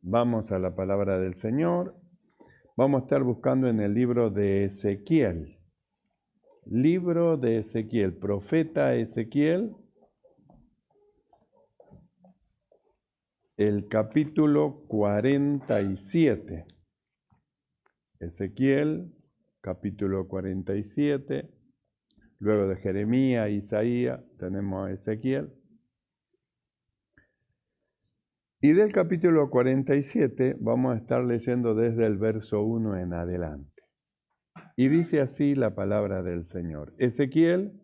Vamos a la palabra del Señor. Vamos a estar buscando en el libro de Ezequiel. Libro de Ezequiel, profeta Ezequiel, el capítulo 47. Ezequiel, capítulo 47. Luego de Jeremías, Isaías, tenemos a Ezequiel. Y del capítulo 47 vamos a estar leyendo desde el verso 1 en adelante. Y dice así la palabra del Señor. Ezequiel,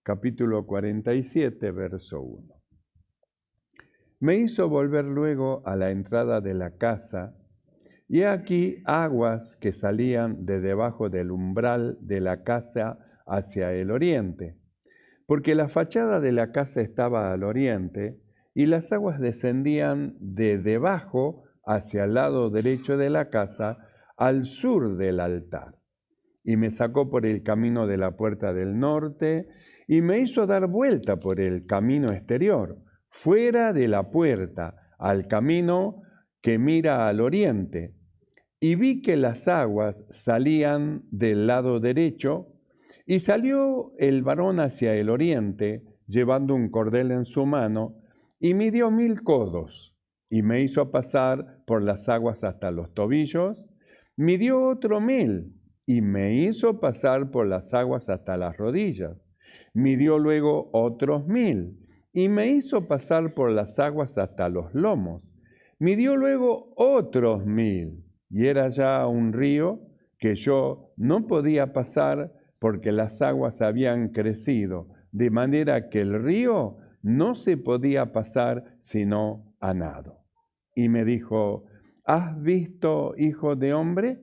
capítulo 47, verso 1. Me hizo volver luego a la entrada de la casa, y aquí aguas que salían de debajo del umbral de la casa hacia el oriente, porque la fachada de la casa estaba al oriente, y las aguas descendían de debajo hacia el lado derecho de la casa, al sur del altar. Y me sacó por el camino de la puerta del norte, y me hizo dar vuelta por el camino exterior, fuera de la puerta, al camino que mira al oriente. Y vi que las aguas salían del lado derecho, y salió el varón hacia el oriente, llevando un cordel en su mano, y midió 1000 codos, y me hizo pasar por las aguas hasta los tobillos. Midió otro 1000, y me hizo pasar por las aguas hasta las rodillas. Midió luego otros 1000, y me hizo pasar por las aguas hasta los lomos. Midió luego otros 1000, y era ya un río que yo no podía pasar porque las aguas habían crecido, de manera que el río no se podía pasar sino a nado. Y me dijo: ¿has visto, hijo de hombre?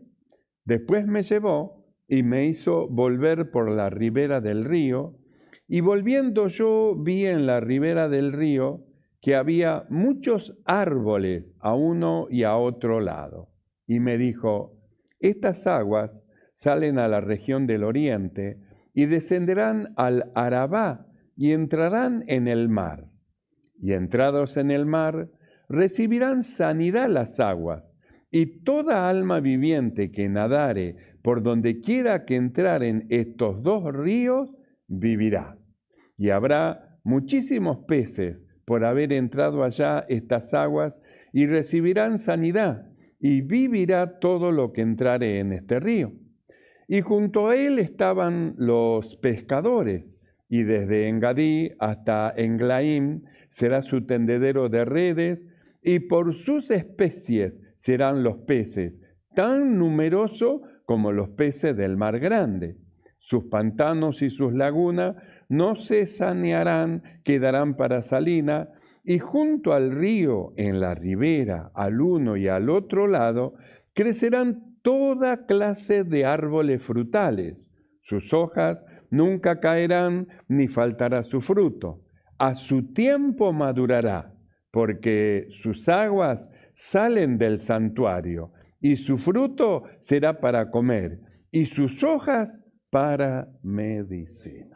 Después me llevó y me hizo volver por la ribera del río, y volviendo yo vi en la ribera del río que había muchos árboles a uno y a otro lado. Y me dijo: estas aguas salen a la región del oriente y descenderán al Arabá y entrarán en el mar. Y entrados en el mar, recibirán sanidad las aguas, y toda alma viviente que nadare por donde quiera que entraren estos dos ríos, vivirá. Y habrá muchísimos peces por haber entrado allá estas aguas, y recibirán sanidad, y vivirá todo lo que entrare en este río. Y junto a él estaban los pescadores, y desde Engadí hasta Englaim será su tendedero de redes, y por sus especies serán los peces, tan numerosos como los peces del mar grande. Sus pantanos y sus lagunas no se sanearán, quedarán para salina, y junto al río, en la ribera, al uno y al otro lado, crecerán toda clase de árboles frutales. Sus hojas nunca caerán, ni faltará su fruto. A su tiempo madurará, porque sus aguas salen del santuario, y su fruto será para comer, y sus hojas para medicina.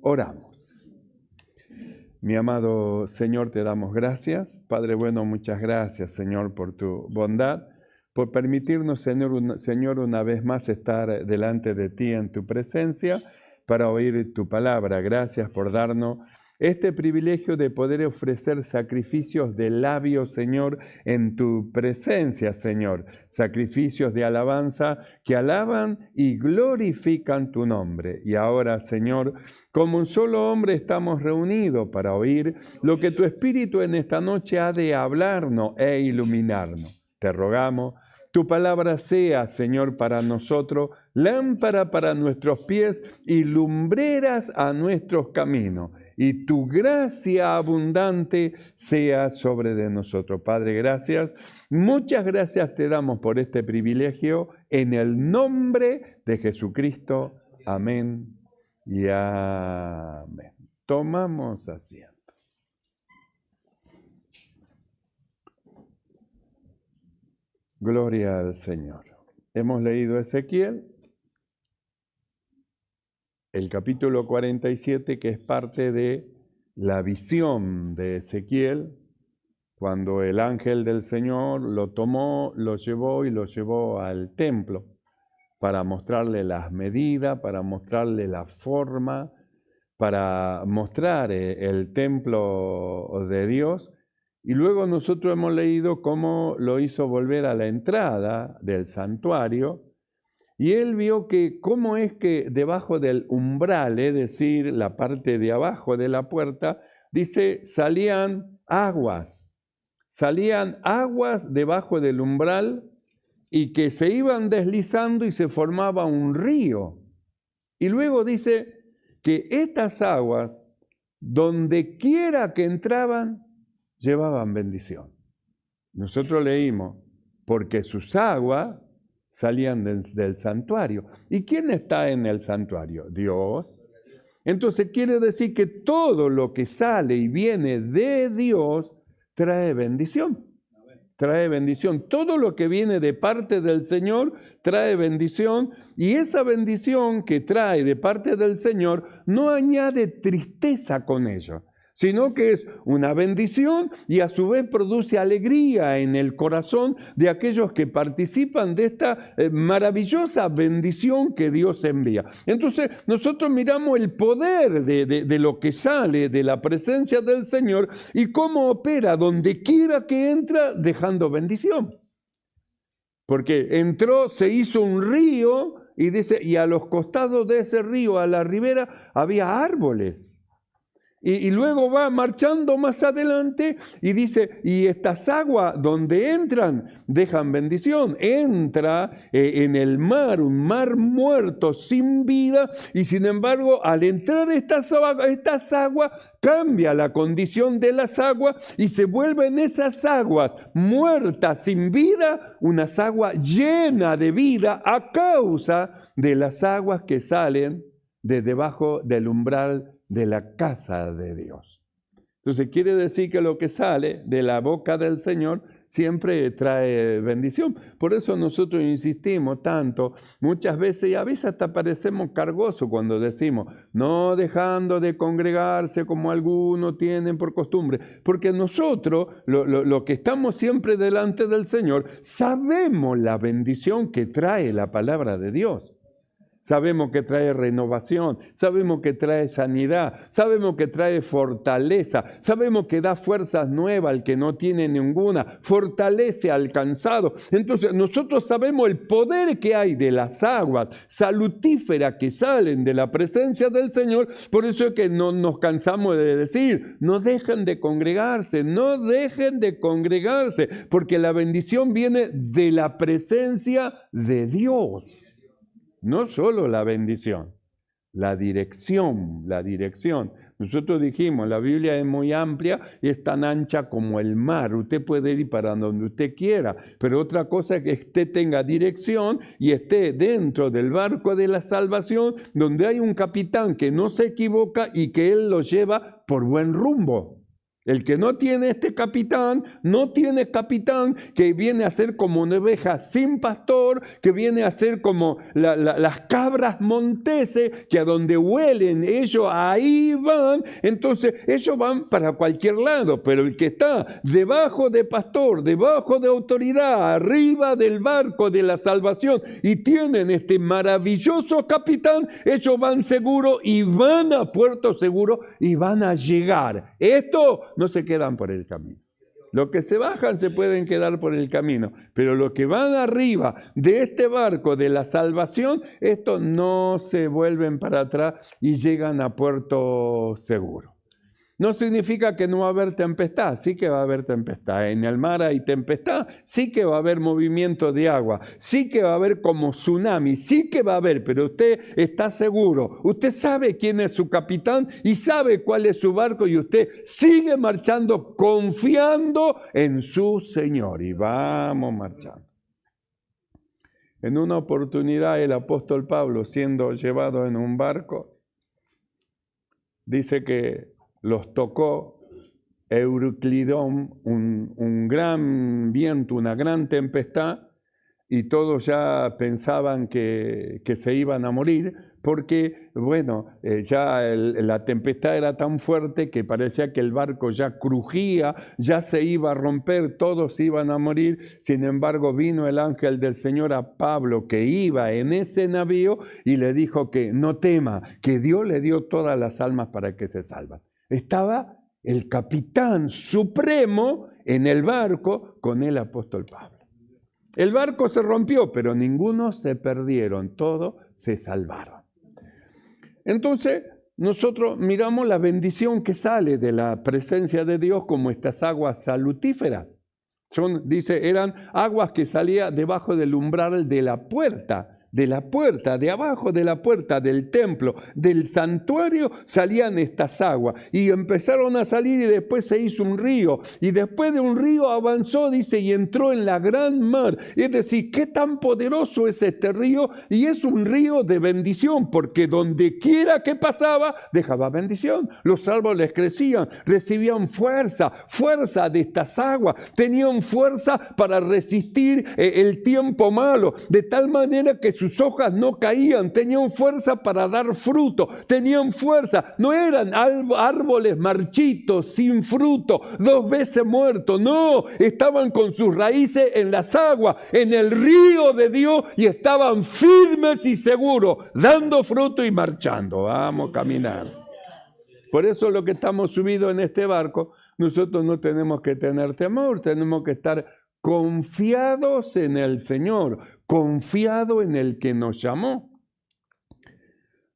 Oramos. Mi amado Señor, te damos gracias. Padre bueno, muchas gracias, Señor, por tu bondad, por permitirnos, Señor, una vez más estar delante de ti en tu presencia para oír tu palabra. Gracias por darnos este privilegio de poder ofrecer sacrificios de labios, Señor, en tu presencia, Señor. Sacrificios de alabanza que alaban y glorifican tu nombre. Y ahora, Señor, como un solo hombre estamos reunidos para oír lo que tu Espíritu en esta noche ha de hablarnos e iluminarnos. Te rogamos, tu palabra sea, Señor, para nosotros lámpara para nuestros pies y lumbreras a nuestros caminos. Y tu gracia abundante sea sobre de nosotros. Padre, gracias. Muchas gracias te damos por este privilegio en el nombre de Jesucristo. Amén y amén. Tomamos asiento. Gloria al Señor. Hemos leído Ezequiel, el capítulo 47, que es parte de la visión de Ezequiel, cuando el ángel del Señor lo tomó, lo llevó al templo para mostrarle las medidas, para mostrarle la forma, para mostrar el templo de Dios. Y luego nosotros hemos leído cómo lo hizo volver a la entrada del santuario, y él vio que cómo es que debajo del umbral, es decir, la parte de abajo de la puerta, dice, salían aguas debajo del umbral y que se iban deslizando y se formaba un río. Y luego dice que estas aguas, donde quiera que entraban, llevaban bendición. Nosotros leímos, porque sus aguas salían del santuario. ¿Y quién está en el santuario? Dios. Entonces quiere decir que todo lo que sale y viene de Dios trae bendición. Trae bendición. Todo lo que viene de parte del Señor trae bendición, y esa bendición que trae de parte del Señor no añade tristeza con ello, sino que es una bendición y a su vez produce alegría en el corazón de aquellos que participan de esta maravillosa bendición que Dios envía. Entonces nosotros miramos el poder de lo que sale de la presencia del Señor y cómo opera donde quiera que entra dejando bendición. Porque entró, se hizo un río y dice, y a los costados de ese río, a la ribera, había árboles. Y luego va marchando más adelante y dice, y estas aguas donde entran dejan bendición. Entra en el mar, un mar muerto, sin vida, y sin embargo al entrar estas aguas cambia la condición de las aguas y se vuelven esas aguas muertas, sin vida, unas aguas llenas de vida a causa de las aguas que salen de debajo del umbral de la casa de Dios. Entonces quiere decir que lo que sale de la boca del Señor siempre trae bendición. Por eso nosotros insistimos tanto, muchas veces, y a veces hasta parecemos cargosos cuando decimos, no dejando de congregarse como algunos tienen por costumbre, porque nosotros, lo que estamos siempre delante del Señor, sabemos la bendición que trae la palabra de Dios. Sabemos que trae renovación, sabemos que trae sanidad, sabemos que trae fortaleza, sabemos que da fuerzas nuevas al que no tiene ninguna, fortalece al cansado. Entonces nosotros sabemos el poder que hay de las aguas salutíferas que salen de la presencia del Señor. Por eso es que no nos cansamos de decir, no dejen de congregarse, no dejen de congregarse, porque la bendición viene de la presencia de Dios. No solo la bendición, la dirección. Nosotros dijimos, la Biblia es muy amplia, es tan ancha como el mar. Usted puede ir para donde usted quiera, pero otra cosa es que usted tenga dirección y esté dentro del barco de la salvación, donde hay un capitán que no se equivoca y que él lo lleva por buen rumbo. El que no tiene este capitán, no tiene capitán, que viene a ser como una oveja sin pastor, que viene a ser como las cabras monteses, que a donde huelen ellos ahí van. Entonces ellos van para cualquier lado, pero el que está debajo de pastor, debajo de autoridad, arriba del barco de la salvación y tienen este maravilloso capitán, ellos van seguro y van a puerto seguro y van a llegar. Esto no se quedan por el camino. Los que se bajan se pueden quedar por el camino, pero los que van arriba de este barco de la salvación, estos no se vuelven para atrás y llegan a puerto seguro. No significa que no va a haber tempestad, sí que va a haber tempestad. En el mar hay tempestad, sí que va a haber movimiento de agua, sí que va a haber como tsunami, sí que va a haber, pero usted está seguro, usted sabe quién es su capitán y sabe cuál es su barco y usted sigue marchando confiando en su Señor y vamos marchando. En una oportunidad el apóstol Pablo, siendo llevado en un barco, dice que los tocó Euroclidón, un gran viento, una gran tempestad, y todos ya pensaban que se iban a morir, porque, bueno, ya la tempestad era tan fuerte que parecía que el barco ya crujía, ya se iba a romper, todos iban a morir. Sin embargo, vino el ángel del Señor a Pablo, que iba en ese navío, y le dijo que no tema, que Dios le dio todas las almas para que se salvan. Estaba el capitán supremo en el barco con el apóstol Pablo. El barco se rompió, pero ninguno se perdieron, todos se salvaron. Entonces, nosotros miramos la bendición que sale de la presencia de Dios como estas aguas salutíferas. Dice, eran aguas que salían debajo del umbral de la puerta, de abajo de la puerta del templo, del santuario, salían estas aguas y empezaron a salir y después se hizo un río y después de un río avanzó, dice, y entró en la gran mar. Es decir, qué tan poderoso es este río, y es un río de bendición porque donde quiera que pasaba dejaba bendición. Los árboles crecían, recibían fuerza de estas aguas, tenían fuerza para resistir el tiempo malo, de tal manera que sus hojas no caían, tenían fuerza para dar fruto, tenían fuerza, no eran árboles marchitos, sin fruto, 2 veces muertos, no, estaban con sus raíces en las aguas, en el río de Dios, y estaban firmes y seguros, dando fruto y marchando. Vamos a caminar. Por eso lo que estamos subidos en este barco, nosotros no tenemos que tener temor, tenemos que estar confiados en el Señor, confiado en el que nos llamó.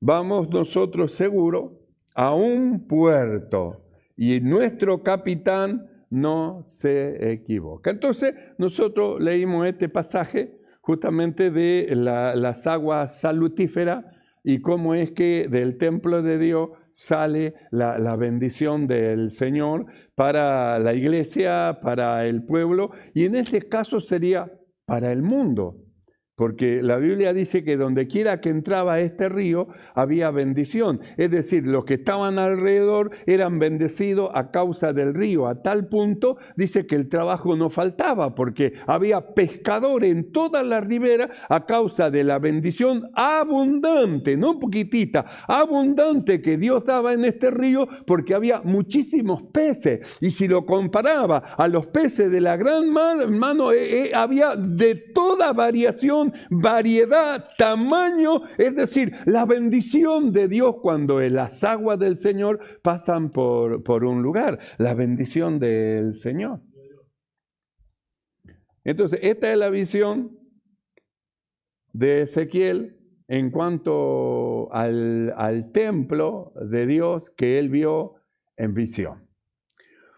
Vamos nosotros seguros a un puerto y nuestro capitán no se equivoca. Entonces nosotros leímos este pasaje justamente de las aguas salutíferas y cómo es que del templo de Dios sale la bendición del Señor para la iglesia, para el pueblo, y en este caso sería para el mundo. Porque la Biblia dice que donde quiera que entraba este río había bendición. Es decir, los que estaban alrededor eran bendecidos a causa del río. A tal punto dice que el trabajo no faltaba porque había pescadores en toda la ribera a causa de la bendición abundante, no poquitita, abundante que Dios daba en este río, porque había muchísimos peces. Y si lo comparaba a los peces de la gran mar, hermano, había de toda variación, variedad, tamaño, es decir, la bendición de Dios cuando las aguas del Señor pasan por un lugar, la bendición del Señor. Entonces, esta es la visión de Ezequiel en cuanto al templo de Dios que él vio en visión.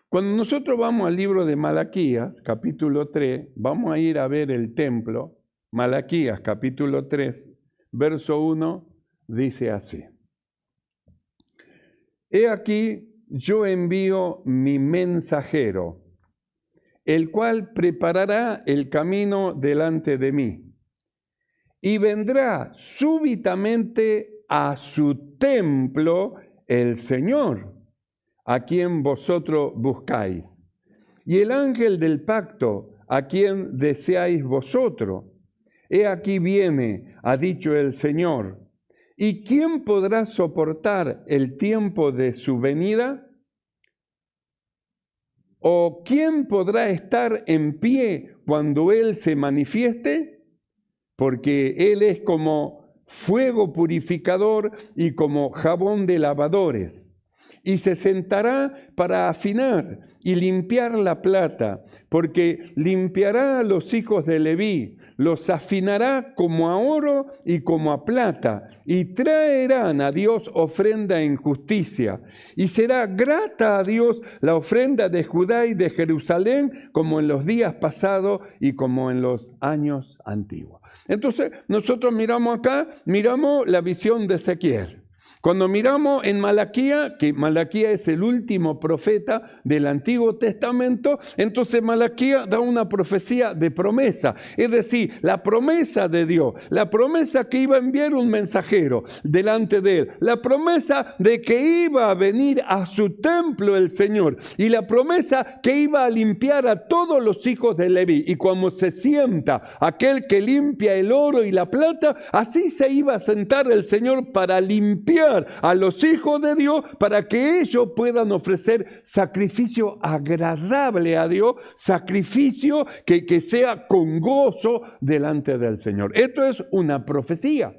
Cuando nosotros vamos al libro de Malaquías, capítulo 3, vamos a ir a ver el templo. Malaquías capítulo 3, verso 1, dice así: He aquí, yo envío mi mensajero, el cual preparará el camino delante de mí, y vendrá súbitamente a su templo el Señor, a quien vosotros buscáis, y el ángel del pacto, a quien deseáis vosotros. He aquí viene, ha dicho el Señor. ¿Y quién podrá soportar el tiempo de su venida? ¿O quién podrá estar en pie cuando Él se manifieste? Porque Él es como fuego purificador y como jabón de lavadores. Y se sentará para afinar y limpiar la plata, porque limpiará a los hijos de Leví, los afinará como a oro y como a plata, y traerán a Dios ofrenda en justicia. Y será grata a Dios la ofrenda de Judá y de Jerusalén, como en los días pasados y como en los años antiguos. Entonces, nosotros miramos acá, miramos la visión de Ezequiel. Cuando miramos en Malaquía, que Malaquía es el último profeta del Antiguo Testamento, entonces Malaquía da una profecía de promesa, es decir, la promesa de Dios, la promesa que iba a enviar un mensajero delante de él, la promesa de que iba a venir a su templo el Señor y la promesa que iba a limpiar a todos los hijos de Leví. Y como se sienta aquel que limpia el oro y la plata, así se iba a sentar el Señor para limpiar a los hijos de Dios, para que ellos puedan ofrecer sacrificio agradable a Dios, sacrificio que sea con gozo delante del Señor. Esto es una profecía.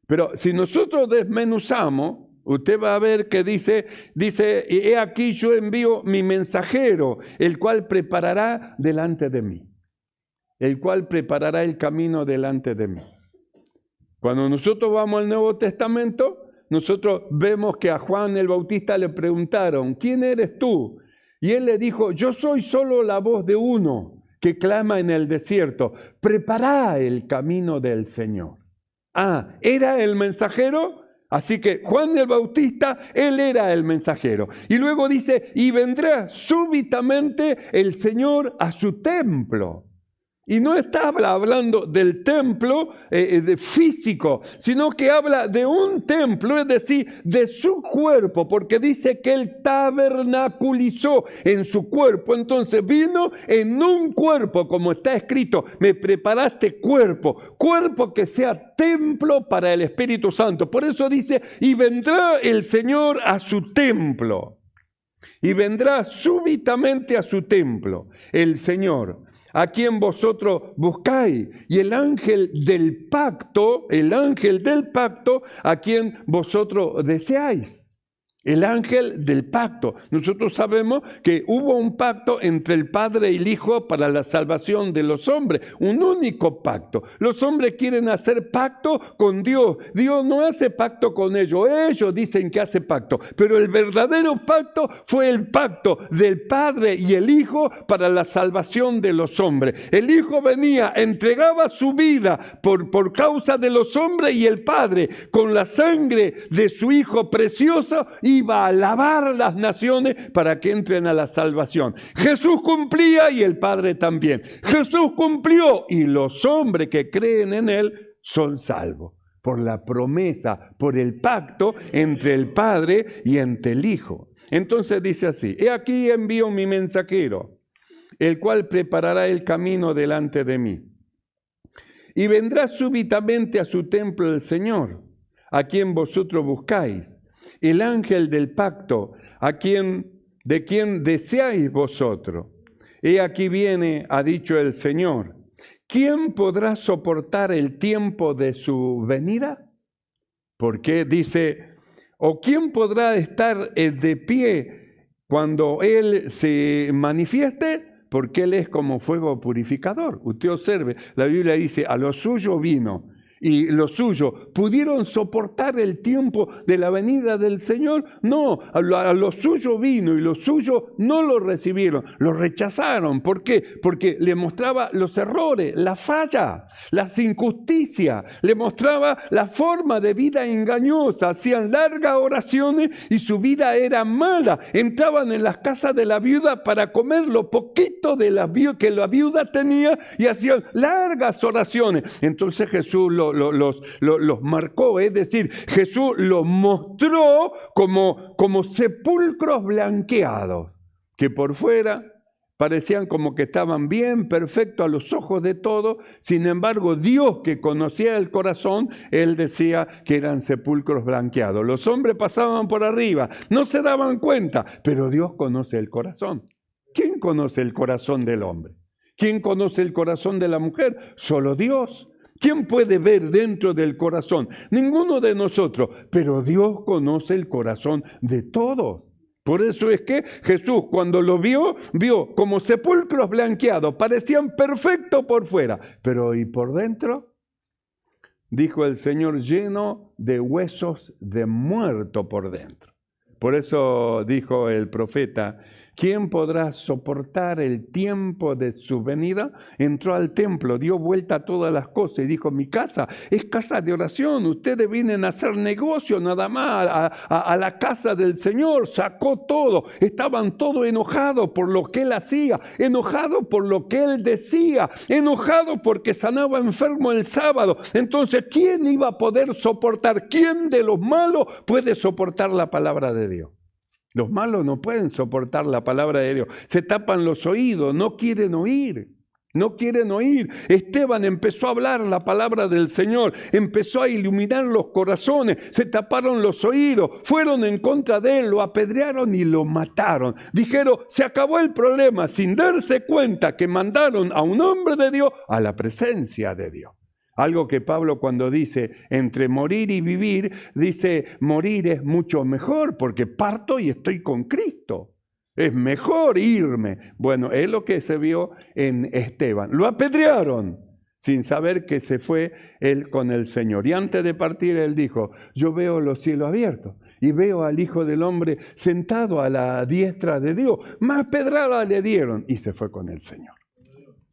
Pero si nosotros desmenuzamos, usted va a ver que dice, he aquí yo envío mi mensajero, el cual preparará delante de mí. El cual preparará el camino delante de mí. Cuando nosotros vamos al Nuevo Testamento, nosotros vemos que a Juan el Bautista le preguntaron, ¿quién eres tú? Y él le dijo, yo soy solo la voz de uno que clama en el desierto, prepará el camino del Señor. Ah, ¿era el mensajero? Así que Juan el Bautista, él era el mensajero. Y luego dice, y vendrá súbitamente el Señor a su templo. Y no está hablando del templo físico, sino que habla de un templo, es decir, de su cuerpo, porque dice que él tabernaculizó en su cuerpo. Entonces vino en un cuerpo, como está escrito, me preparaste cuerpo que sea templo para el Espíritu Santo. Por eso dice, y vendrá el Señor a su templo. Y vendrá súbitamente a su templo el Señor, a quien vosotros buscáis, y el ángel del pacto, a quien vosotros deseáis. El ángel del pacto. Nosotros sabemos que hubo un pacto entre el Padre y el Hijo para la salvación de los hombres. Un único pacto. Los hombres quieren hacer pacto con Dios. Dios no hace pacto con ellos. Ellos dicen que hace pacto. Pero el verdadero pacto fue el pacto del Padre y el Hijo para la salvación de los hombres. El Hijo venía, entregaba su vida por causa de los hombres, y el Padre, con la sangre de su Hijo precioso, iba a lavar las naciones para que entren a la salvación. Jesús cumplía y el Padre también. Jesús cumplió y los hombres que creen en Él son salvos por la promesa, por el pacto entre el Padre y entre el Hijo. Entonces dice así, he aquí envío mi mensajero, el cual preparará el camino delante de mí. Y vendrá súbitamente a su templo el Señor, a quien vosotros buscáis. El ángel del pacto, de quien deseáis vosotros. He aquí viene, ha dicho el Señor. ¿Quién podrá soportar el tiempo de su venida? Porque dice, ¿o quién podrá estar de pie cuando Él se manifieste? Porque Él es como fuego purificador. Usted observe, la Biblia dice, a lo suyo vino. Y los suyos, ¿pudieron soportar el tiempo de la venida del Señor? No, a los suyos vino y los suyos no lo recibieron, lo rechazaron. ¿Por qué? Porque le mostraba los errores, la falla, las injusticias, le mostraba la forma de vida engañosa. Hacían largas oraciones y su vida era mala. Entraban en las casas de la viuda para comer lo poquito de que la viuda tenía y hacían largas oraciones. Entonces Jesús los marcó, es decir, Jesús los mostró como sepulcros blanqueados, que por fuera parecían como que estaban bien, perfectos a los ojos de todos. Sin embargo, Dios, que conocía el corazón, Él decía que eran sepulcros blanqueados. Los hombres pasaban por arriba, no se daban cuenta, pero Dios conoce el corazón. ¿Quién conoce el corazón del hombre? ¿Quién conoce el corazón de la mujer? Solo Dios. ¿Quién puede ver dentro del corazón? Ninguno de nosotros, pero Dios conoce el corazón de todos. Por eso es que Jesús, cuando lo vio como sepulcros blanqueados, parecían perfectos por fuera, pero ¿y por dentro? Dijo el Señor, lleno de huesos de muerto por dentro. Por eso dijo el profeta, ¿Quién podrá soportar el tiempo de su venida? Entró al templo, dio vuelta a todas las cosas y dijo, mi casa es casa de oración, ustedes vienen a hacer negocio nada más, a la casa del Señor, sacó todo, estaban todos enojados por lo que él hacía, enojados por lo que él decía, enojados porque sanaba enfermo el sábado. Entonces, ¿quién iba a poder soportar? ¿Quién de los malos puede soportar la palabra de Dios? Los malos no pueden soportar la palabra de Dios. Se tapan los oídos, no quieren oír. No quieren oír. Esteban empezó a hablar la palabra del Señor, empezó a iluminar los corazones, se taparon los oídos, fueron en contra de él, lo apedrearon y lo mataron. Dijeron, se acabó el problema, sin darse cuenta que mandaron a un hombre de Dios a la presencia de Dios. Algo que Pablo cuando dice entre morir y vivir, dice morir es mucho mejor porque parto y estoy con Cristo. Es mejor irme. Bueno, es lo que se vio en Esteban. Lo apedrearon sin saber que se fue él con el Señor. Y antes de partir él dijo, yo veo los cielos abiertos y veo al Hijo del Hombre sentado a la diestra de Dios. Más pedrada le dieron y se fue con el Señor.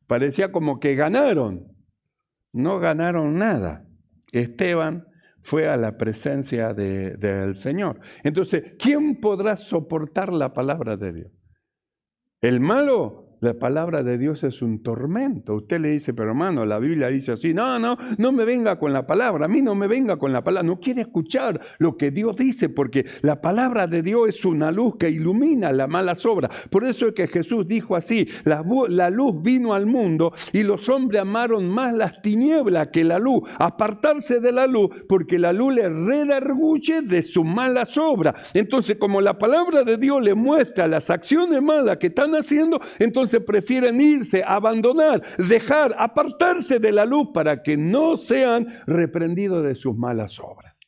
Parecía como que ganaron. No ganaron nada. Esteban fue a la presencia del Señor. Entonces, ¿quién podrá soportar la palabra de Dios? El malo, la palabra de Dios es un tormento. Usted le dice, pero hermano, la Biblia dice así, no me venga con la palabra, a mí no me venga con la palabra. No quiere escuchar lo que Dios dice, porque la palabra de Dios es una luz que ilumina las malas obras. Por eso es que Jesús dijo así, la luz vino al mundo y los hombres amaron más las tinieblas que la luz, apartarse de la luz, porque la luz les redarguye de sus malas obras. Entonces, como la palabra de Dios le muestra las acciones malas que están haciendo, entonces prefieren irse, abandonar, dejar, apartarse de la luz para que no sean reprendidos de sus malas obras.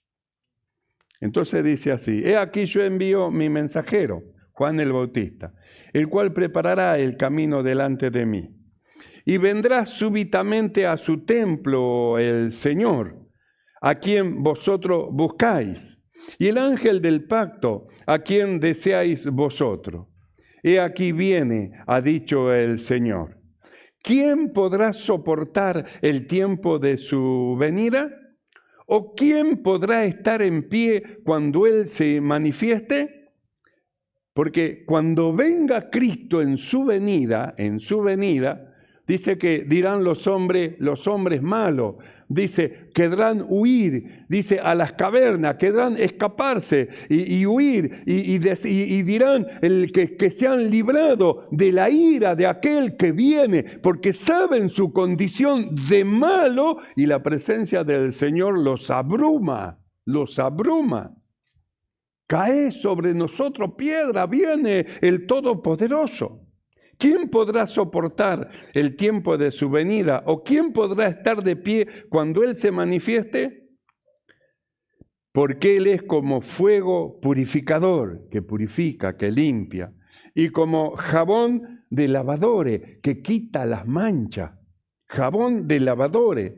Entonces dice así, he aquí yo envío mi mensajero, Juan el Bautista, el cual preparará el camino delante de mí. Y vendrá súbitamente a su templo el Señor, a quien vosotros buscáis, y el ángel del pacto, a quien deseáis vosotros. He aquí viene, ha dicho el Señor. ¿Quién podrá soportar el tiempo de su venida? ¿O quién podrá estar en pie cuando Él se manifieste? Porque cuando venga Cristo en su venida, dice que dirán los hombres malos, dice, querrán huir, dice, a las cavernas, querrán escaparse y huir, y dirán que se han librado de la ira de aquel que viene, porque saben su condición de malo y la presencia del Señor los abruma. Cae sobre nosotros piedra, viene el Todopoderoso. ¿Quién podrá soportar el tiempo de su venida? ¿O quién podrá estar de pie cuando Él se manifieste? Porque Él es como fuego purificador, que purifica, que limpia, y como jabón de lavadores, que quita las manchas. Jabón de lavadores.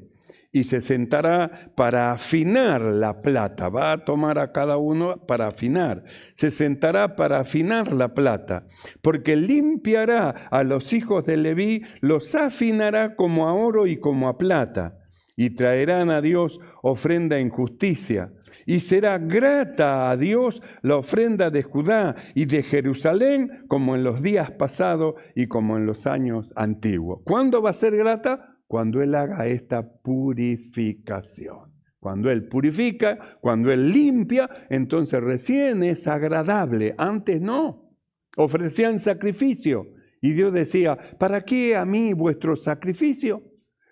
Y se sentará para afinar la plata. Va a tomar a cada uno para afinar. Se sentará para afinar la plata, porque limpiará a los hijos de Leví, los afinará como a oro y como a plata, y traerán a Dios ofrenda en justicia. Y será grata a Dios la ofrenda de Judá y de Jerusalén, como en los días pasados y como en los años antiguos. ¿Cuándo va a ser grata? Cuando Él haga esta purificación. Cuando Él purifica, cuando Él limpia, entonces recién es agradable. Antes no. Ofrecían sacrificio. Y Dios decía, ¿para qué a mí vuestro sacrificio?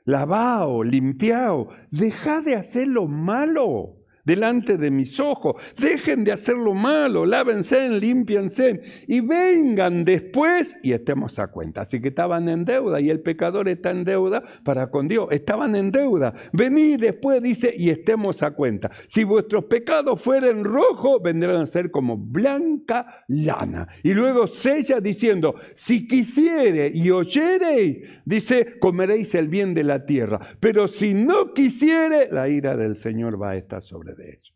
Lavaos, limpiaos, dejad de hacer lo malo delante de mis ojos. Dejen de hacer lo malo, lávense, límpiense y vengan después y estemos a cuenta. Así que estaban en deuda y el pecador está en deuda para con Dios. Estaban en deuda. Venid después, dice, y estemos a cuenta. Si vuestros pecados fueren rojos, vendrán a ser como blanca lana. Y luego sella diciendo, si quisiere y oyereis, dice, comeréis el bien de la tierra. Pero si no quisiere, la ira del Señor va a estar sobre de ellos.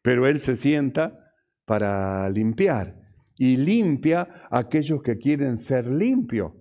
Pero Él se sienta para limpiar y limpia a aquellos que quieren ser limpios.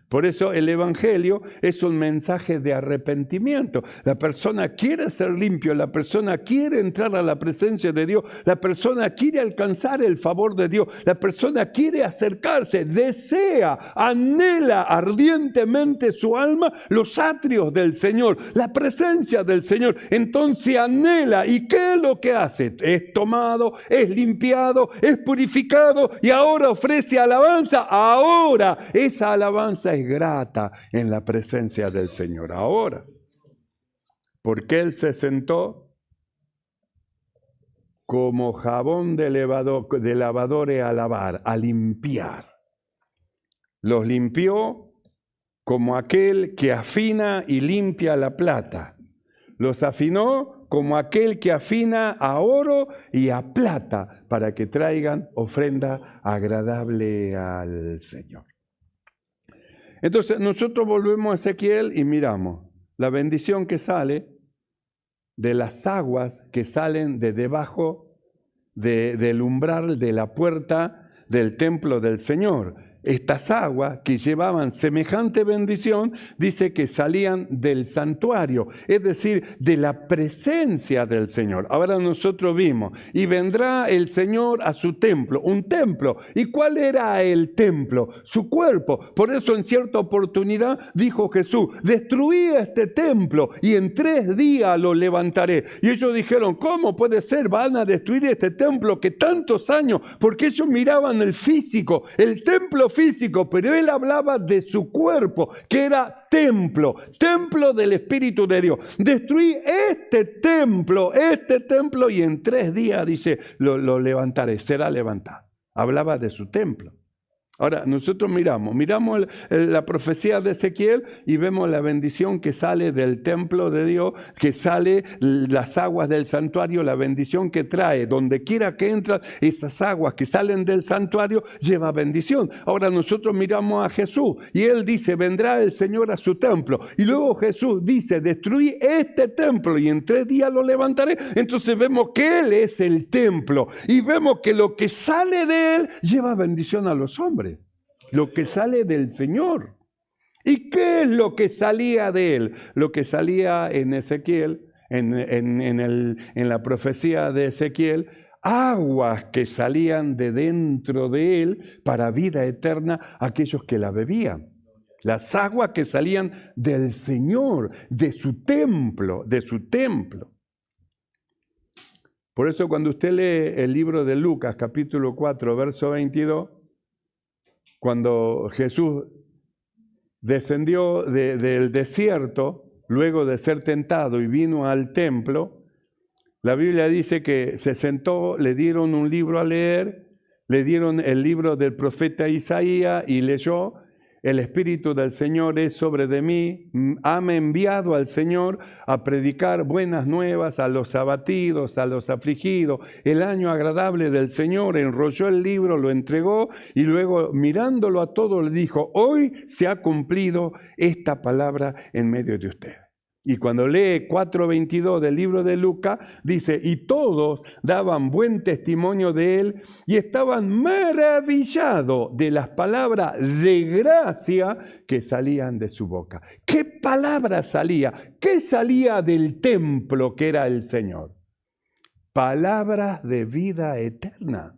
Por eso el Evangelio es un mensaje de arrepentimiento. La persona quiere ser limpio, la persona quiere entrar a la presencia de Dios, la persona quiere alcanzar el favor de Dios, la persona quiere acercarse, desea, anhela ardientemente su alma los atrios del Señor, la presencia del Señor. Entonces anhela, ¿y qué es lo que hace? Es tomado, es limpiado, es purificado y ahora ofrece alabanza. Ahora esa alabanza es grata en la presencia del Señor. Ahora, porque Él se sentó como jabón de lavadores a lavar, a limpiar. Los limpió como aquel que afina y limpia la plata. Los afinó como aquel que afina a oro y a plata para que traigan ofrenda agradable al Señor. Entonces nosotros volvemos a Ezequiel y miramos la bendición que sale de las aguas que salen de debajo del umbral de la puerta del templo del Señor. Estas aguas que llevaban semejante bendición, dice que salían del santuario, es decir, de la presencia del Señor. Ahora nosotros vimos, y vendrá el Señor a su templo, un templo. ¿Y cuál era el templo? Su cuerpo. Por eso en cierta oportunidad dijo Jesús, destruí este templo y en 3 días lo levantaré. Y ellos dijeron, ¿cómo puede ser? Van a destruir este templo que tantos años, porque ellos miraban el físico, el templo físico, pero él hablaba de su cuerpo, que era templo del Espíritu de Dios. Destruí este templo y en 3 días, dice, lo levantaré, será levantado. Hablaba de su templo. Ahora, nosotros miramos la profecía de Ezequiel y vemos la bendición que sale del templo de Dios, que sale las aguas del santuario, la bendición que trae. Donde quiera que entran, esas aguas que salen del santuario lleva bendición. Ahora nosotros miramos a Jesús y Él dice, vendrá el Señor a su templo. Y luego Jesús dice, destruí este templo y en 3 días lo levantaré. Entonces vemos que Él es el templo y vemos que lo que sale de Él lleva bendición a los hombres. Lo que sale del Señor. ¿Y qué es lo que salía de Él? Lo que salía en Ezequiel, en la profecía de Ezequiel, aguas que salían de dentro de Él para vida eterna a aquellos que la bebían. Las aguas que salían del Señor, de su templo, Por eso cuando usted lee el libro de Lucas, capítulo 4, verso 22, cuando Jesús descendió del desierto, luego de ser tentado y vino al templo, la Biblia dice que se sentó, le dieron un libro a leer, le dieron el libro del profeta Isaías y leyó, el Espíritu del Señor es sobre de mí, hame enviado al Señor a predicar buenas nuevas a los abatidos, a los afligidos, el año agradable del Señor. Enrolló el libro, lo entregó y luego mirándolo a todos le dijo, hoy se ha cumplido esta palabra en medio de ustedes. Y cuando lee 4:22 del libro de Lucas, dice, y todos daban buen testimonio de él y estaban maravillados de las palabras de gracia que salían de su boca. ¿Qué palabra salía? ¿Qué salía del templo que era el Señor? Palabras de vida eterna.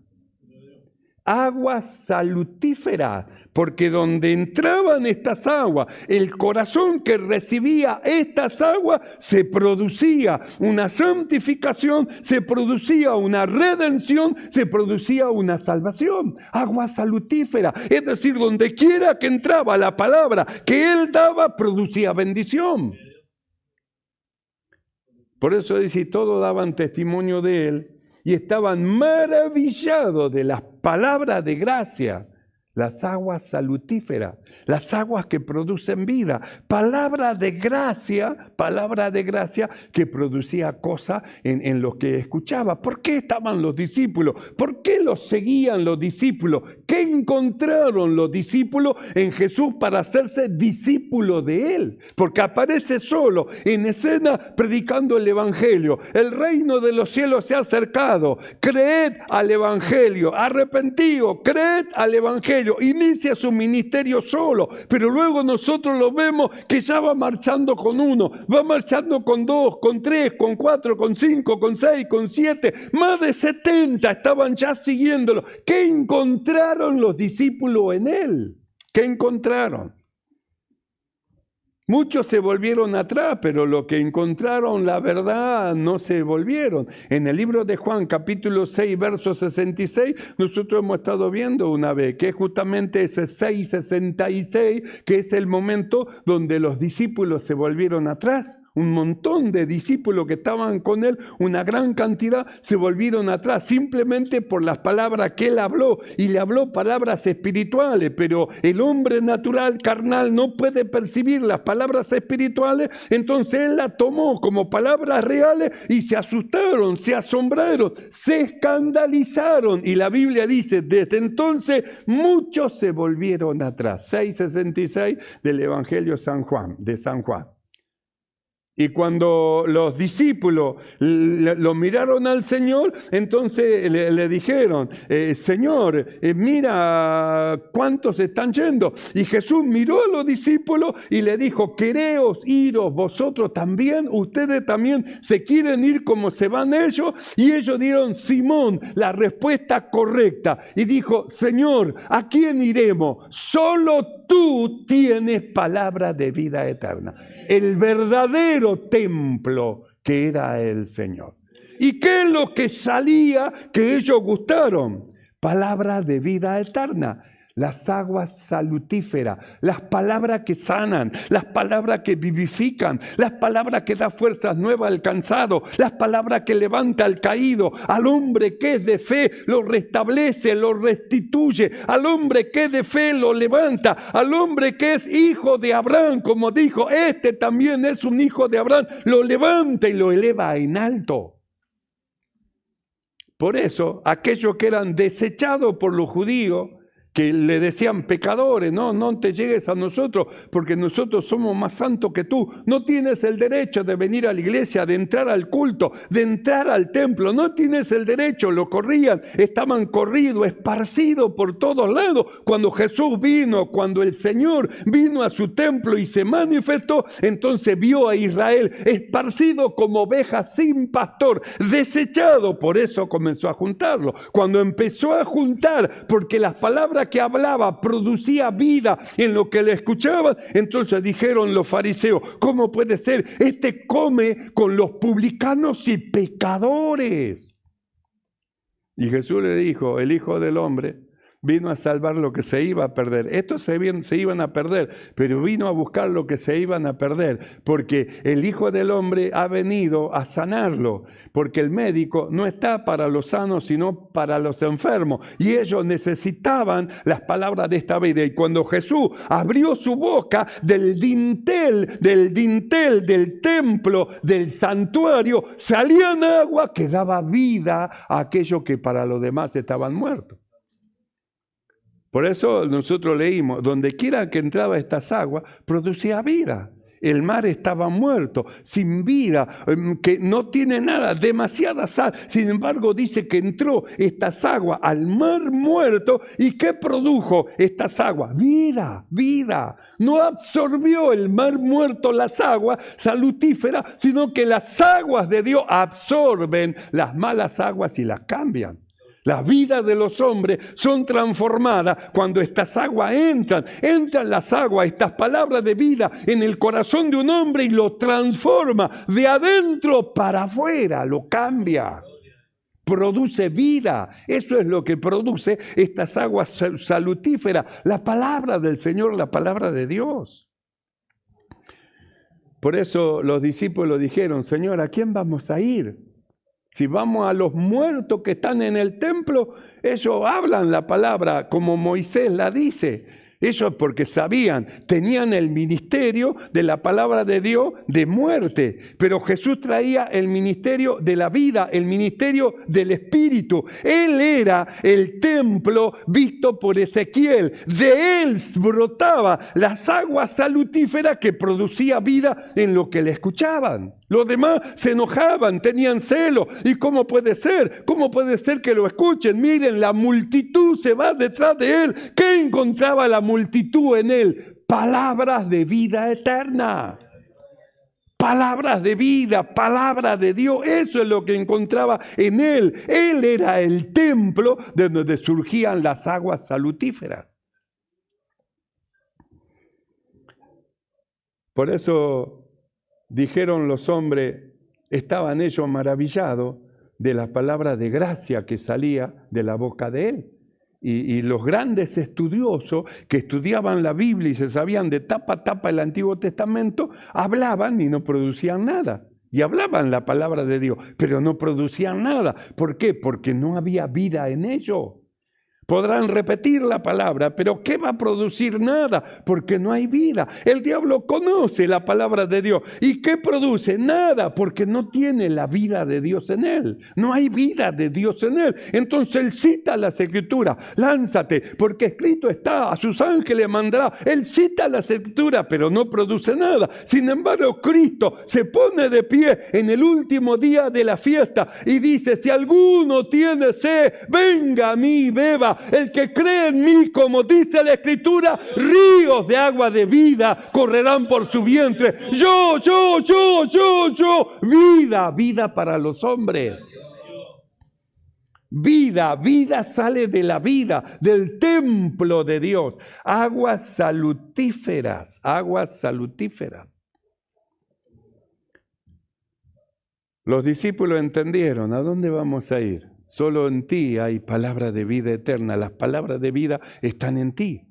Aguas salutíferas, porque donde entraban estas aguas, el corazón que recibía estas aguas, se producía una santificación, se producía una redención, se producía una salvación. Aguas salutíferas, es decir, donde quiera que entraba la palabra que Él daba, producía bendición. Por eso dice, todos daban testimonio de Él, y estaban maravillados de las palabras de gracia, Las aguas salutíferas, las aguas que producen vida. Palabra de gracia que producía cosas en lo que escuchaba. ¿Por qué estaban los discípulos? ¿Por qué los seguían los discípulos? ¿Qué encontraron los discípulos en Jesús para hacerse discípulos de Él? Porque aparece solo en escena predicando el Evangelio. El reino de los cielos se ha acercado. Creed al Evangelio. Arrepentidos, creed al Evangelio. Inicia su ministerio solo, pero luego nosotros lo vemos que ya va marchando con uno, va marchando con dos, con tres, con cuatro, con cinco, con seis, con siete, más de 70 estaban ya siguiéndolo. ¿Qué encontraron los discípulos en él? ¿Qué encontraron? Muchos se volvieron atrás, pero los que encontraron la verdad no se volvieron. En el libro de Juan, capítulo 6, verso 66, nosotros hemos estado viendo una vez que es justamente ese 6:66, que es el momento donde los discípulos se volvieron atrás. Un montón de discípulos que estaban con él, una gran cantidad, se volvieron atrás simplemente por las palabras que él habló. Y le habló palabras espirituales, pero el hombre natural, carnal, no puede percibir las palabras espirituales. Entonces él las tomó como palabras reales y se asustaron, se asombraron, se escandalizaron. Y la Biblia dice, desde entonces muchos se volvieron atrás. 6:66 del Evangelio de San Juan. Y cuando los discípulos lo miraron al Señor, entonces le dijeron, Señor, mira cuántos están yendo. Y Jesús miró a los discípulos y le dijo, ¿queréos iros vosotros también? ¿Ustedes también se quieren ir como se van ellos? Y ellos dieron, Simón, la respuesta correcta. Y dijo, Señor, ¿a quién iremos? Solo tú tienes palabra de vida eterna. El verdadero templo que era el Señor. ¿Y qué es lo que salía que ellos gustaron? Palabra de vida eterna. Las aguas salutíferas, las palabras que sanan, las palabras que vivifican, las palabras que da fuerzas nuevas al cansado, las palabras que levanta al caído, al hombre que es de fe lo restablece, lo restituye, al hombre que es de fe lo levanta, al hombre que es hijo de Abraham, como dijo, este también es un hijo de Abraham, lo levanta y lo eleva en alto. Por eso, aquellos que eran desechados por los judíos, que le decían pecadores, no te llegues a nosotros porque nosotros somos más santos que tú. No tienes el derecho de venir a la iglesia, de entrar al culto, de entrar al templo. No tienes el derecho, lo corrían, estaban corridos, esparcidos por todos lados. Cuando Jesús vino, cuando el Señor vino a su templo y se manifestó, entonces vio a Israel esparcido como ovejas sin pastor, desechado. Por eso comenzó a juntarlo. Cuando empezó a juntar, porque las palabras que hablaba producía vida en lo que le escuchaban, entonces dijeron los fariseos, ¿cómo puede ser? Este come con los publicanos y pecadores. Y Jesús le dijo, el Hijo del Hombre vino a salvar lo que se iba a perder. Estos se iban a perder, pero vino a buscar lo que se iban a perder, porque el Hijo del Hombre ha venido a sanarlo, porque el médico no está para los sanos, sino para los enfermos, y ellos necesitaban las palabras de esta vida. Y cuando Jesús abrió su boca del dintel del templo, del santuario, salían agua que daba vida a aquellos que para los demás estaban muertos. Por eso nosotros leímos, donde quiera que entraba estas aguas, producía vida. El mar estaba muerto, sin vida, que no tiene nada, demasiada sal. Sin embargo, dice que entró estas aguas al mar muerto. ¿Y qué produjo estas aguas? Vida, vida. No absorbió el mar muerto las aguas salutíferas, sino que las aguas de Dios absorben las malas aguas y las cambian. Las vidas de los hombres son transformadas cuando estas aguas entran las aguas, estas palabras de vida en el corazón de un hombre y lo transforma de adentro para afuera, lo cambia. Produce vida. Eso es lo que produce estas aguas salutíferas, la palabra del Señor, la palabra de Dios. Por eso los discípulos dijeron, Señor, ¿a quién vamos a ir? Si vamos a los muertos que están en el templo, ellos hablan la palabra como Moisés la dice. Eso es porque sabían, tenían el ministerio de la palabra de Dios de muerte. Pero Jesús traía el ministerio de la vida, el ministerio del Espíritu. Él era el templo visto por Ezequiel. De él brotaba las aguas salutíferas que producía vida en lo que le escuchaban. Los demás se enojaban, tenían celo. ¿Y cómo puede ser? ¿Cómo puede ser que lo escuchen? Miren, la multitud se va detrás de él. ¿Qué encontraba la multitud en él? Palabras de vida eterna. Palabras de vida, palabras de Dios. Eso es lo que encontraba en él. Él era el templo de donde surgían las aguas salutíferas. Por eso dijeron los hombres, estaban ellos maravillados de la palabra de gracia que salía de la boca de él. Y los grandes estudiosos que estudiaban la Biblia y se sabían de tapa a tapa el Antiguo Testamento, hablaban y no producían nada. Y hablaban la palabra de Dios, pero no producían nada. ¿Por qué? Porque no había vida en ellos. Podrán repetir la palabra, pero ¿qué va a producir? Nada, porque no hay vida. El diablo conoce la palabra de Dios. ¿Y qué produce? Nada, porque no tiene la vida de Dios en él. No hay vida de Dios en él. Entonces él cita las Escrituras. Lánzate, porque escrito está, a sus ángeles mandará. Él cita las Escrituras, pero no produce nada. Sin embargo, Cristo se pone de pie en el último día de la fiesta y dice, si alguno tiene sed, venga a mí y beba. El que cree en mí, como dice la Escritura, ríos de agua de vida correrán por su vientre. Yo. Vida para los hombres. Vida sale de la vida, del templo de Dios. Aguas salutíferas. Los discípulos entendieron, ¿a dónde vamos a ir? Solo en ti hay palabra de vida eterna. Las palabras de vida están en ti.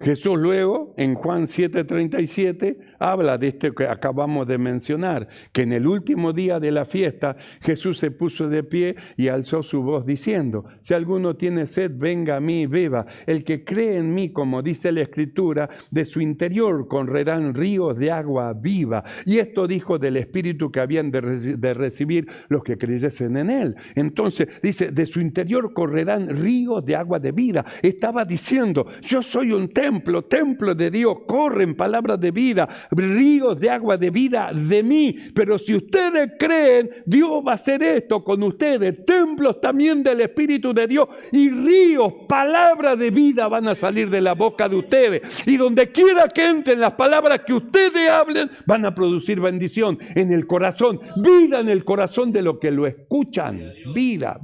Jesús luego, en Juan 7:37, habla de esto que acabamos de mencionar, que en el último día de la fiesta, Jesús se puso de pie y alzó su voz diciendo, si alguno tiene sed, venga a mí y beba. El que cree en mí, como dice la Escritura, de su interior correrán ríos de agua viva. Y esto dijo del Espíritu que habían de recibir los que creyesen en él. Entonces, dice, de su interior correrán ríos de agua de vida. Estaba diciendo, yo soy un templo de Dios, corren palabras de vida, ríos de agua de vida de mí. Pero si ustedes creen, Dios va a hacer esto con ustedes, templos también del Espíritu de Dios y ríos, palabras de vida van a salir de la boca de ustedes. Y donde quiera que entren las palabras que ustedes hablen, van a producir bendición en el corazón, vida en el corazón de los que lo escuchan, vida.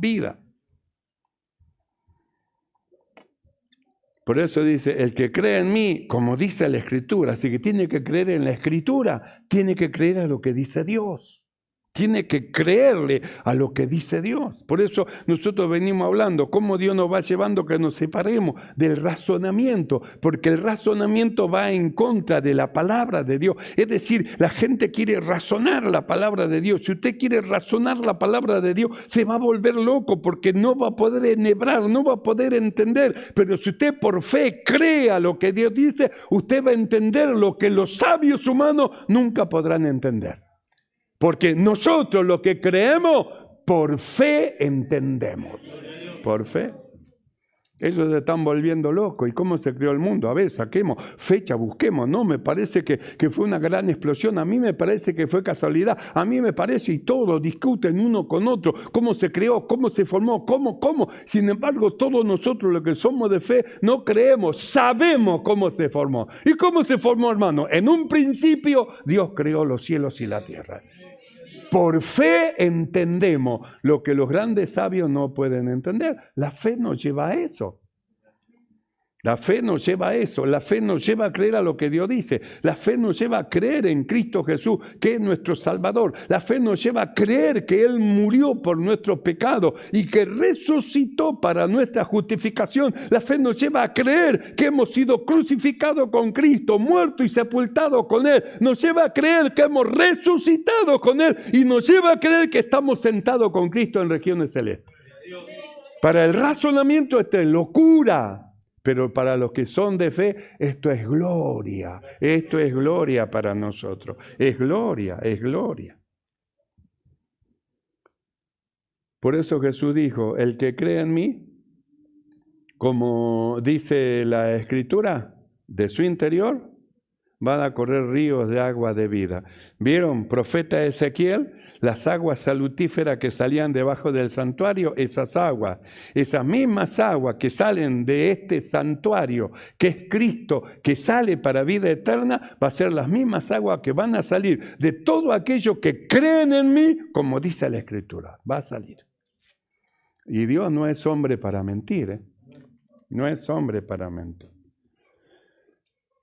Por eso dice, el que cree en mí, como dice la Escritura, así que tiene que creer en la Escritura, tiene que creer a lo que dice Dios. Tiene que creerle a lo que dice Dios. Por eso nosotros venimos hablando cómo Dios nos va llevando que nos separemos del razonamiento, porque el razonamiento va en contra de la palabra de Dios. Es decir, la gente quiere razonar la palabra de Dios. Si usted quiere razonar la palabra de Dios, se va a volver loco porque no va a poder enhebrar, no va a poder entender. Pero si usted por fe cree a lo que Dios dice, usted va a entender lo que los sabios humanos nunca podrán entender. Porque nosotros lo que creemos, por fe entendemos. Por fe. Ellos se están volviendo locos. ¿Y cómo se creó el mundo? A ver, saquemos fecha, busquemos. No, me parece que fue una gran explosión. A mí me parece que fue casualidad. A mí me parece, y todos discuten uno con otro. ¿Cómo se creó? ¿Cómo se formó? ¿Cómo? Sin embargo, todos nosotros los que somos de fe no creemos. Sabemos cómo se formó. ¿Y cómo se formó, hermano? En un principio, Dios creó los cielos y la tierra. Por fe entendemos lo que los grandes sabios no pueden entender. La fe nos lleva a eso. La fe nos lleva a eso, la fe nos lleva a creer a lo que Dios dice, la fe nos lleva a creer en Cristo Jesús, que es nuestro Salvador, la fe nos lleva a creer que Él murió por nuestros pecados y que resucitó para nuestra justificación, la fe nos lleva a creer que hemos sido crucificados con Cristo, muertos y sepultados con Él, nos lleva a creer que hemos resucitado con Él y nos lleva a creer que estamos sentados con Cristo en regiones celestes. Para el razonamiento esto es locura. Pero para los que son de fe, esto es gloria para nosotros. Es gloria. Por eso Jesús dijo, el que cree en mí, como dice la Escritura, de su interior van a correr ríos de agua de vida. ¿Vieron, profeta Ezequiel? Las aguas salutíferas que salían debajo del santuario, esas mismas aguas que salen de este santuario, que es Cristo, que sale para vida eterna, va a ser las mismas aguas que van a salir de todo aquello que creen en mí, como dice la Escritura, va a salir. Y Dios no es hombre para mentir, ¿eh? No es hombre para mentir.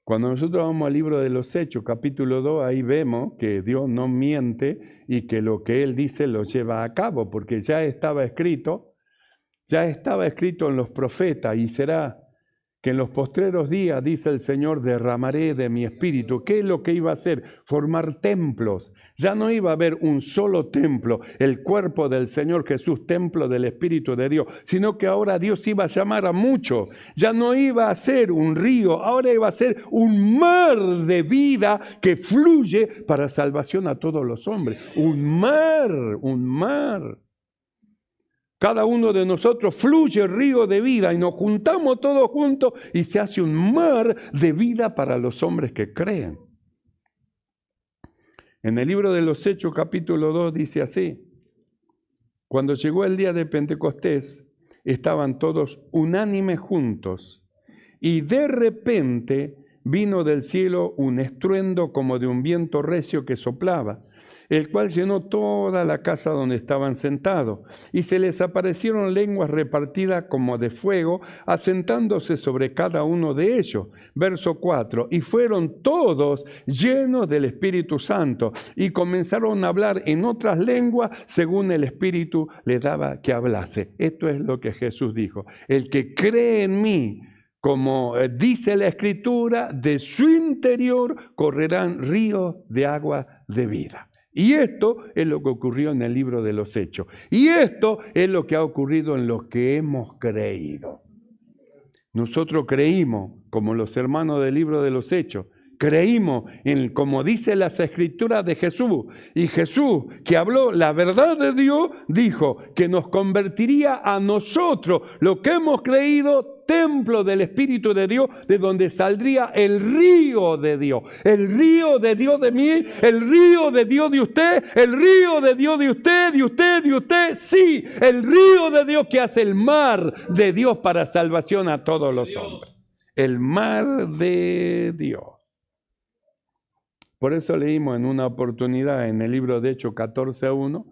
Cuando nosotros vamos al libro de los Hechos, capítulo 2, ahí vemos que Dios no miente y que lo que Él dice lo lleva a cabo, porque ya estaba escrito en los profetas, y será que en los postreros días, dice el Señor, derramaré de mi espíritu. ¿Qué es lo que iba a hacer? Formar templos. Ya no iba a haber un solo templo, el cuerpo del Señor Jesús, templo del Espíritu de Dios, sino que ahora Dios iba a llamar a muchos. Ya no iba a ser un río, ahora iba a ser un mar de vida que fluye para salvación a todos los hombres. Un mar. Cada uno de nosotros fluye el río de vida y nos juntamos todos juntos y se hace un mar de vida para los hombres que creen. En el libro de los Hechos, capítulo 2, dice así: cuando llegó el día de Pentecostés, estaban todos unánimes juntos, y de repente vino del cielo un estruendo como de un viento recio que soplaba, el cual llenó toda la casa donde estaban sentados, y se les aparecieron lenguas repartidas como de fuego, asentándose sobre cada uno de ellos. Verso 4, y fueron todos llenos del Espíritu Santo, y comenzaron a hablar en otras lenguas, según el Espíritu les daba que hablase. Esto es lo que Jesús dijo: el que cree en mí, como dice la Escritura, de su interior correrán ríos de agua de vida. Y esto es lo que ocurrió en el libro de los Hechos. Y esto es lo que ha ocurrido en los que hemos creído. Nosotros creímos, como los hermanos del libro de los Hechos, creímos en, como dice las Escrituras de Jesús. Y Jesús, que habló la verdad de Dios, dijo que nos convertiría a nosotros, lo que hemos creído, templo del Espíritu de Dios, de donde saldría el río de Dios. El río de Dios de mí, el río de Dios de usted, el río de Dios de usted, de usted. Sí, el río de Dios que hace el mar de Dios para salvación a todos los hombres. El mar de Dios. Por eso leímos en una oportunidad en el libro de Hechos 14:1,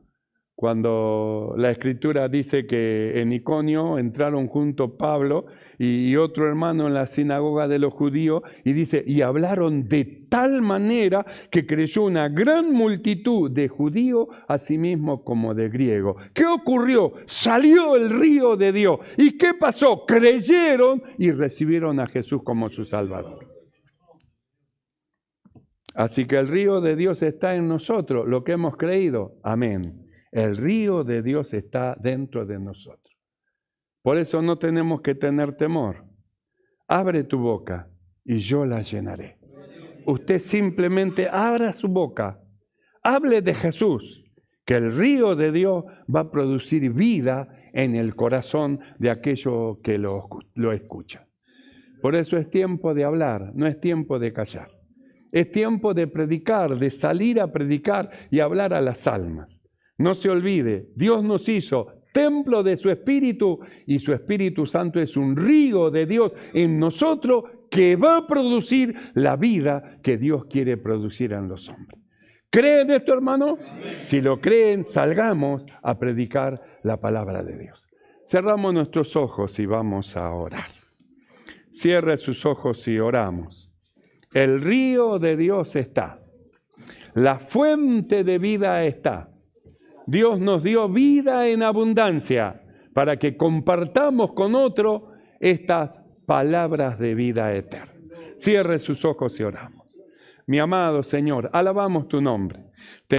cuando la Escritura dice que en Iconio entraron junto Pablo y otro hermano en la sinagoga de los judíos, y dice, y hablaron de tal manera que creyó una gran multitud de judíos, asimismo como de griegos. ¿Qué ocurrió? Salió el río de Dios. ¿Y qué pasó? Creyeron y recibieron a Jesús como su Salvador. Así que el río de Dios está en nosotros, lo que hemos creído. Amén. El río de Dios está dentro de nosotros. Por eso no tenemos que tener temor. Abre tu boca y yo la llenaré. Usted simplemente abra su boca, hable de Jesús, que el río de Dios va a producir vida en el corazón de aquellos que lo escuchan. Por eso es tiempo de hablar, no es tiempo de callar. Es tiempo de predicar, de salir a predicar y hablar a las almas. No se olvide, Dios nos hizo templo de su Espíritu y su Espíritu Santo es un río de Dios en nosotros que va a producir la vida que Dios quiere producir en los hombres. ¿Creen esto, hermano? Amén. Si lo creen, salgamos a predicar la palabra de Dios. Cerramos nuestros ojos y vamos a orar. Cierre sus ojos y oramos. El río de Dios está. La fuente de vida está. Dios nos dio vida en abundancia para que compartamos con otro estas palabras de vida eterna. Cierre sus ojos y oramos. Mi amado Señor, alabamos tu nombre.